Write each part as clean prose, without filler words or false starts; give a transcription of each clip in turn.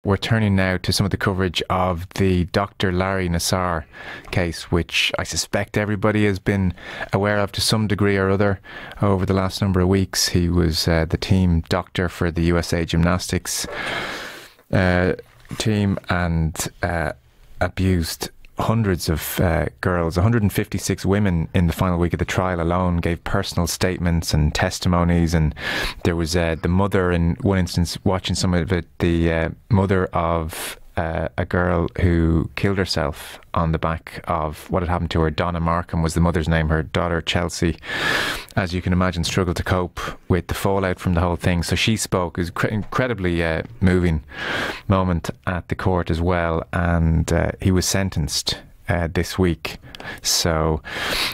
We're turning now to some of the coverage of the Dr. Larry Nassar case, which I suspect everybody has been aware of to some degree or other over the last number of weeks. He was the team doctor for the USA gymnastics team and abused hundreds of girls. 156 women in the final week of the trial alone gave personal statements and testimonies, and there was the mother, in one instance watching some of it, the mother of a girl who killed herself on the back of what had happened to her. Donna Markham was the mother's name. Her daughter Chelsea, as you can imagine, struggled to cope with the fallout from the whole thing. So she spoke. It was incredibly moving moment at the court as well, and he was sentenced this week. So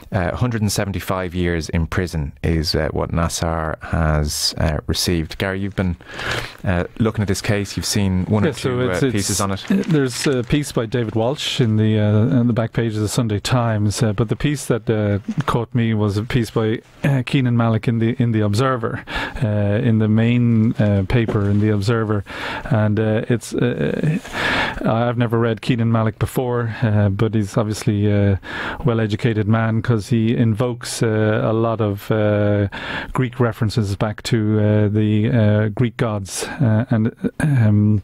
175 years in prison is what Nassar has received. Gary, you've been looking at this case. You've seen one or two pieces on it. There's a piece by David Walsh in the back page of the Sunday Times, but the piece that caught me was a piece by Keenan Malik in the Observer, in the main paper in the Observer, and it's I've never read Keenan Malik before, but he's obviously a well-educated man, because he invokes a lot of Greek references back to the Greek gods, and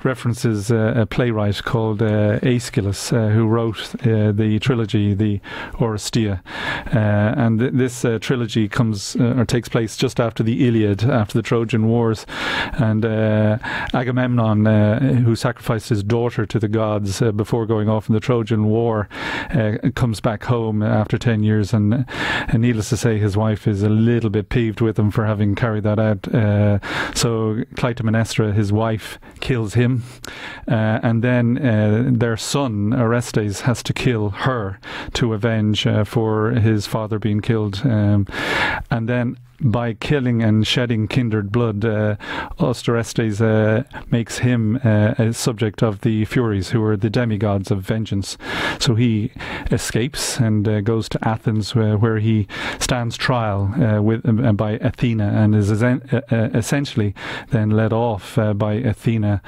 references a playwright called Aeschylus, who wrote the trilogy, the Oresteia, and this trilogy comes or takes place just after the Iliad, after the Trojan Wars, and Agamemnon, who sacrificed his daughter to the gods before going off in the Trojan War, comes back home after 10 years, and needless to say, his wife is a little bit peeved with him for having carried that out. So Clytemnestra, his wife, kills him, and then their son Orestes has to kill her to avenge for his father being killed, and then by killing and shedding kindred blood, Orestes makes him a subject of the Furies, who are the demigods of vengeance. So he escapes and goes to Athens, where he stands trial by Athena, and is essentially then led off by Athena.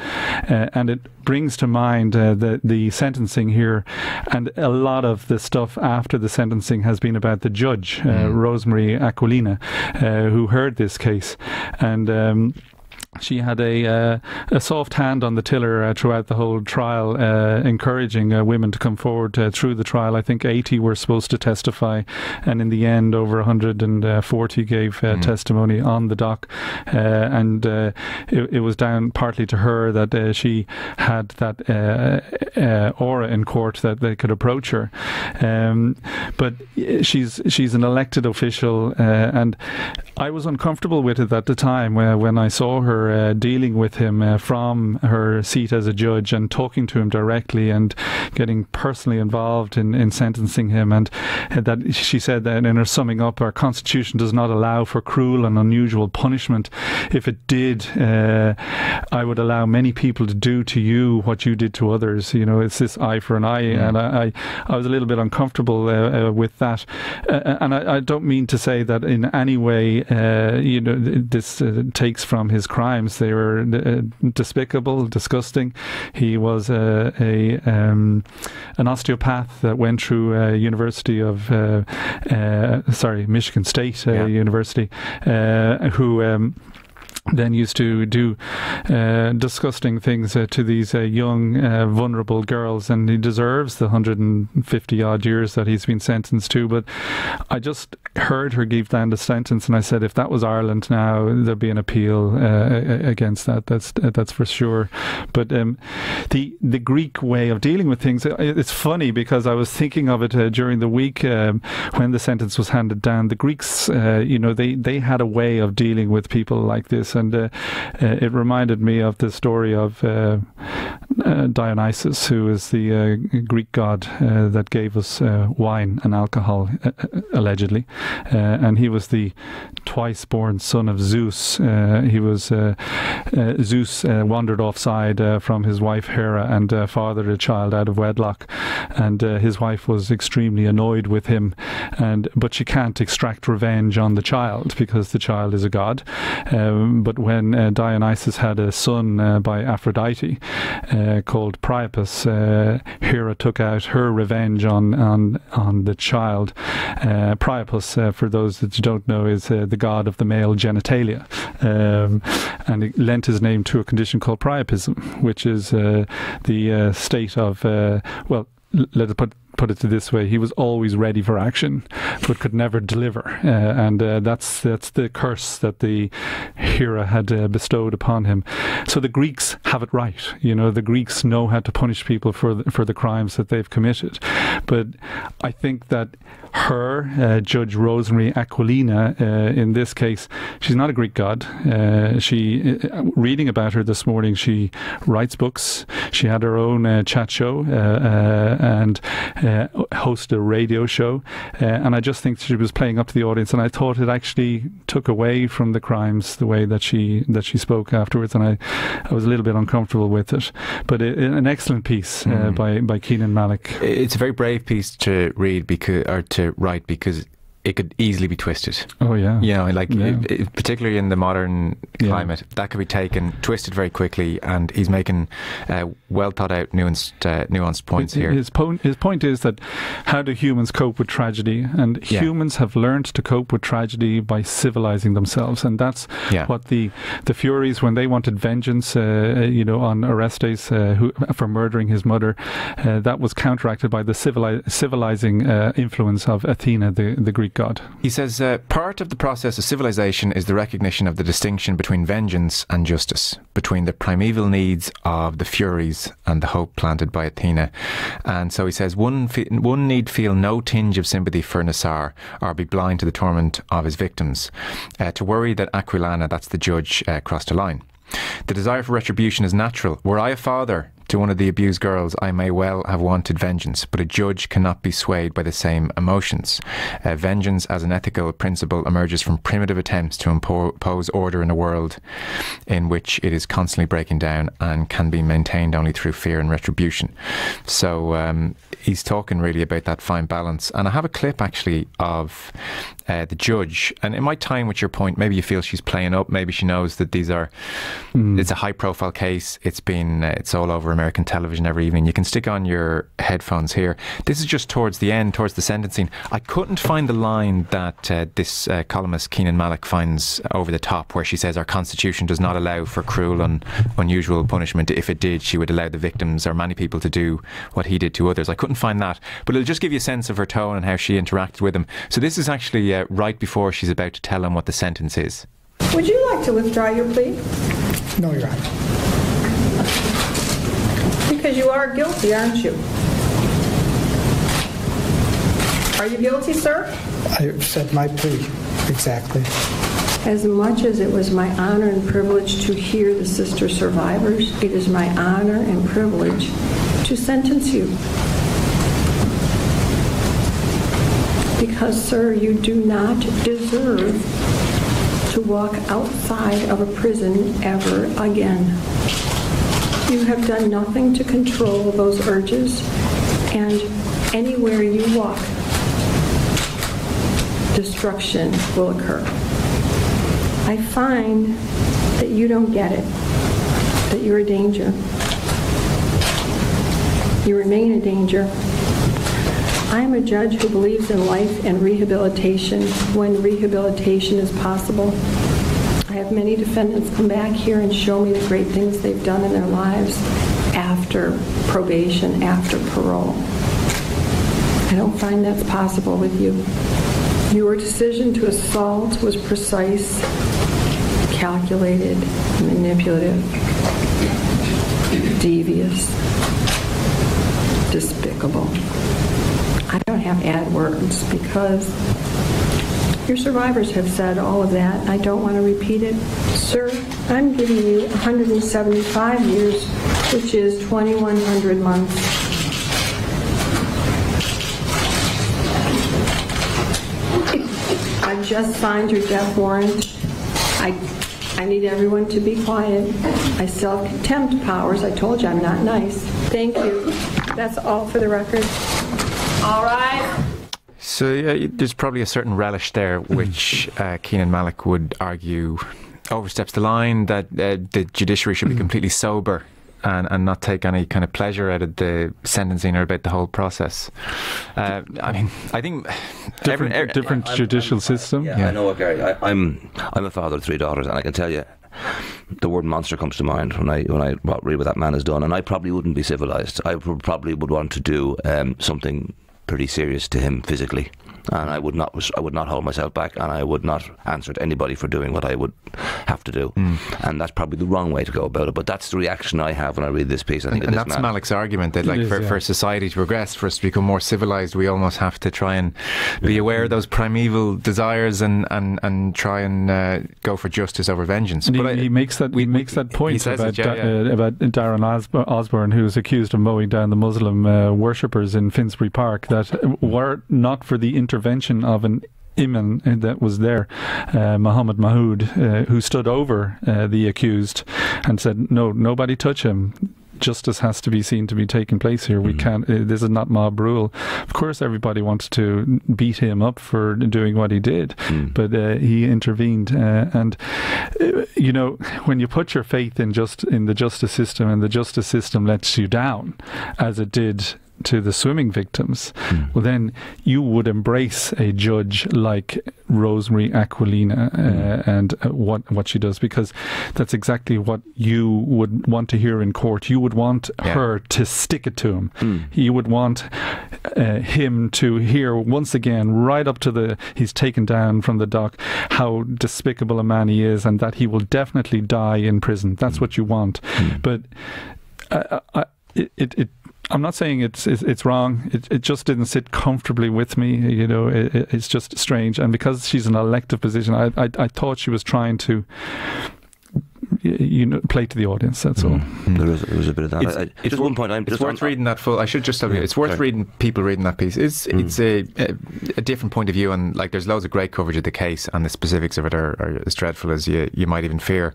And it brings to mind the sentencing here, and a lot of the stuff after the sentencing has been about the judge, Rosemary Aquilina, who heard this case, and she had a soft hand on the tiller throughout the whole trial, encouraging women to come forward through the trial. I think 80 were supposed to testify, and in the end over 140 gave testimony on the dock, and it was down partly to her that she had that aura in court that they could approach her, but she's an elected official, and I was uncomfortable with it at the time when I saw her dealing with him from her seat as a judge, and talking to him directly, and getting personally involved in sentencing him. And that she said that in her summing up, our constitution does not allow for cruel and unusual punishment. If it did, I would allow many people to do to you what you did to others. You know, it's this eye for an eye, and I was a little bit uncomfortable with that, and I don't mean to say that in any way this takes from his crimes. They were despicable, disgusting. He was an osteopath that went through University of Michigan State University, who then used to do disgusting things to these young vulnerable girls, and he deserves the 150 odd years that he's been sentenced to. But I just heard her give down the sentence, and I said, if that was Ireland now, there'd be an appeal against that. That's for sure. But the Greek way of dealing with things, it's funny, because I was thinking of it during the week when the sentence was handed down. The Greeks, they had a way of dealing with people like this, and it reminded me of the story of Dionysus, who is the Greek god that gave us wine and alcohol, allegedly, and he was the twice-born son of Zeus. Zeus wandered offside from his wife Hera and fathered a child out of wedlock, and his wife was extremely annoyed with him, but she can't extract revenge on the child because the child is a god. But when Dionysus had a son by Aphrodite called Priapus, Hera took out her revenge on the child. Priapus, for those that don't know, is the god of the male genitalia, and he lent his name to a condition called priapism, which is the state of let us put it this way: he was always ready for action, but could never deliver, and that's the curse that the Hera had bestowed upon him. So the Greeks have it right. The Greeks know how to punish people for the crimes that they've committed. But I think that her, Judge Rosemary Aquilina, in this case, she's not a Greek god. Reading about her this morning, she writes books. She had her own chat show and hosted a radio show, and I just think she was playing up to the audience, and I thought it actually took away from the crimes the way that she spoke afterwards, and I was a little bit uncomfortable with it. But an excellent piece by Keenan Malik. It's a very brave piece to read to write, because it could easily be twisted. Oh yeah. Particularly in the modern climate, that could be taken, twisted very quickly, and he's making well thought out, nuanced points here. His point is that how do humans cope with tragedy? And humans have learned to cope with tragedy by civilizing themselves, and that's what the Furies, when they wanted vengeance, on Orestes for murdering his mother, that was counteracted by the civilizing influence of Athena, the Greek god. He says, part of the process of civilization is the recognition of the distinction between vengeance and justice, between the primeval needs of the Furies and the hope planted by Athena. And so he says, one need feel no tinge of sympathy for Nassar, or be blind to the torment of his victims, to worry that Aquilina, that's the judge, crossed a line. The desire for retribution is natural. Were I a father to one of the abused girls, I may well have wanted vengeance, but a judge cannot be swayed by the same emotions. Vengeance as an ethical principle emerges from primitive attempts to impose order in a world in which it is constantly breaking down and can be maintained only through fear and retribution. So he's talking really about that fine balance. And I have a clip actually of the judge, and it might tie in with your point. Maybe you feel she's playing up, maybe she knows that these are it's a high profile case, it's all over American television every evening. You can stick on your headphones here. This is just towards the end, towards the sentencing. I couldn't find the line that this columnist Keenan Malik finds over the top, where she says our constitution does not allow for cruel and unusual punishment. If it did, she would allow the victims or many people to do what he did to others. I couldn't find that, but it'll just give you a sense of her tone and how she interacted with him. So this is actually right before she's about to tell him what the sentence is. Would you like to withdraw your plea? No, Your Honor. Because you are guilty, aren't you? Are you guilty, sir? I said my plea, exactly. As much as it was my honor and privilege to hear the sister survivors, it is my honor and privilege to sentence you. Because, sir, you do not deserve to walk outside of a prison ever again. You have done nothing to control those urges, and anywhere you walk, destruction will occur. I find that you don't get it, that you're a danger. You remain a danger. I am a judge who believes in life and rehabilitation when rehabilitation is possible. I have many defendants come back here and show me the great things they've done in their lives after probation, after parole. I don't find that's possible with you. Your decision to assault was precise, calculated, manipulative, devious, despicable. I don't have to add words because Your survivors have said all of that. I don't want to repeat it. Sir, I'm giving you 175 years, which is 2,100 months. I've just signed your death warrant. I need everyone to be quiet. I still have contempt powers. I told you I'm not nice. Thank you. That's all for the record. All right. So there's probably a certain relish there, which Keenan Malik would argue oversteps the line, that the judiciary should be completely sober and not take any kind of pleasure out of the sentencing or about the whole process. I mean, I think different judicial system. Yeah, I know, Gary. I'm a father of 3 daughters, and I can tell you, the word monster comes to mind when I read what that man has done, and I probably wouldn't be civilised. I probably would want to do something pretty serious to him physically, and I would not hold myself back, and I would not answer to anybody for doing what I would have to do. And that's probably the wrong way to go about it, but that's the reaction I have when I read this piece. I think and that's Malik's argument, that like for society to progress, for us to become more civilised, we almost have to try and be aware of those primeval desires and try and go for justice over vengeance. And but he makes that point about Darren Osborne, who was accused of mowing down the Muslim worshippers in Finsbury Park, that were not for the intervention of an imam that was there, Muhammad Mahood, who stood over the accused and said, no, nobody touch him. Justice has to be seen to be taking place here. We can't. This is not mob rule. Of course, everybody wants to beat him up for doing what he did, but he intervened. And you know, when you put your faith in the justice system, and the justice system lets you down, as it did to the swimming victims, well, then you would embrace a judge like Rosemary Aquilina and what she does, because that's exactly what you would want to hear in court. You would want her to stick it to him. You would want him to hear once again, right up to he's taken down from the dock, how despicable a man he is, and that he will definitely die in prison. That's what you want. But I'm not saying it's wrong. It just didn't sit comfortably with me. You know, it's just strange. And because she's an elective position, I thought she was trying to, play to the audience. That's all. There was a bit of that. It's one point. It's worth reading that full. I should just tell you, it's worth reading. People reading that piece. It's a different point of view, and like there's loads of great coverage of the case, and the specifics of it are as dreadful as you might even fear.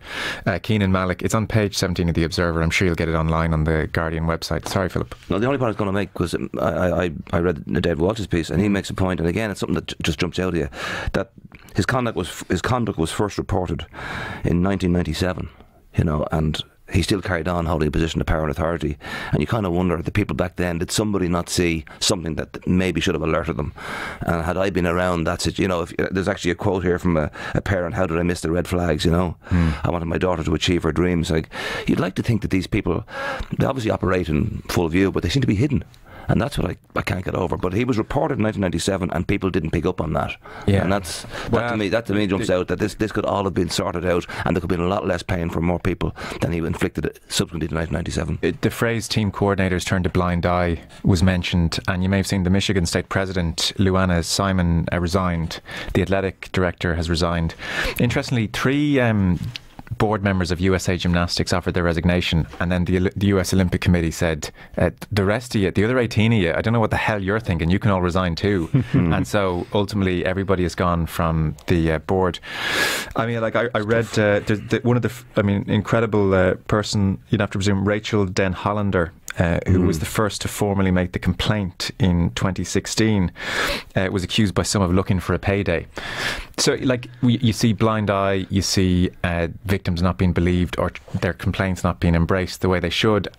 Keenan Malik. It's on page 17 of the Observer. I'm sure you'll get it online on the Guardian website. Sorry, Philip. No, the only point I was going to make was I read David Walsh's piece, and he makes a point, and again, it's something that just jumps out at you, that his conduct was first reported in 1997. You know, and he still carried on holding a position of power and authority. And you kind of wonder, the people back then, did somebody not see something that maybe should have alerted them? And had I been around, that's it. You know, there's actually a quote here from a parent: "How did I miss the red flags? You know, I wanted my daughter to achieve her dreams." Like, you'd like to think that these people, they obviously operate in full view, but they seem to be hidden. And that's what I can't get over. But he was reported in 1997, and people didn't pick up on that. Yeah. And that to me jumps out, that this could all have been sorted out, and there could have been a lot less pain for more people than he inflicted subsequently to 1997. The phrase "team coordinators turned a blind eye" was mentioned, and you may have seen the Michigan State President, Luana Simon, resigned. The athletic director has resigned. Interestingly, 3 board members of USA Gymnastics offered their resignation, and then the US Olympic Committee said, the rest of you, the other 18 of you, I don't know what the hell you're thinking, you can all resign too. And so ultimately everybody has gone from the board. I mean, like I read one of the incredible person, you'd have to presume, Rachel Den Hollander, who was the first to formally make the complaint in 2016, was accused by some of looking for a payday. So, like, you see blind eye, you see victims not being believed, or their complaints not being embraced the way they should.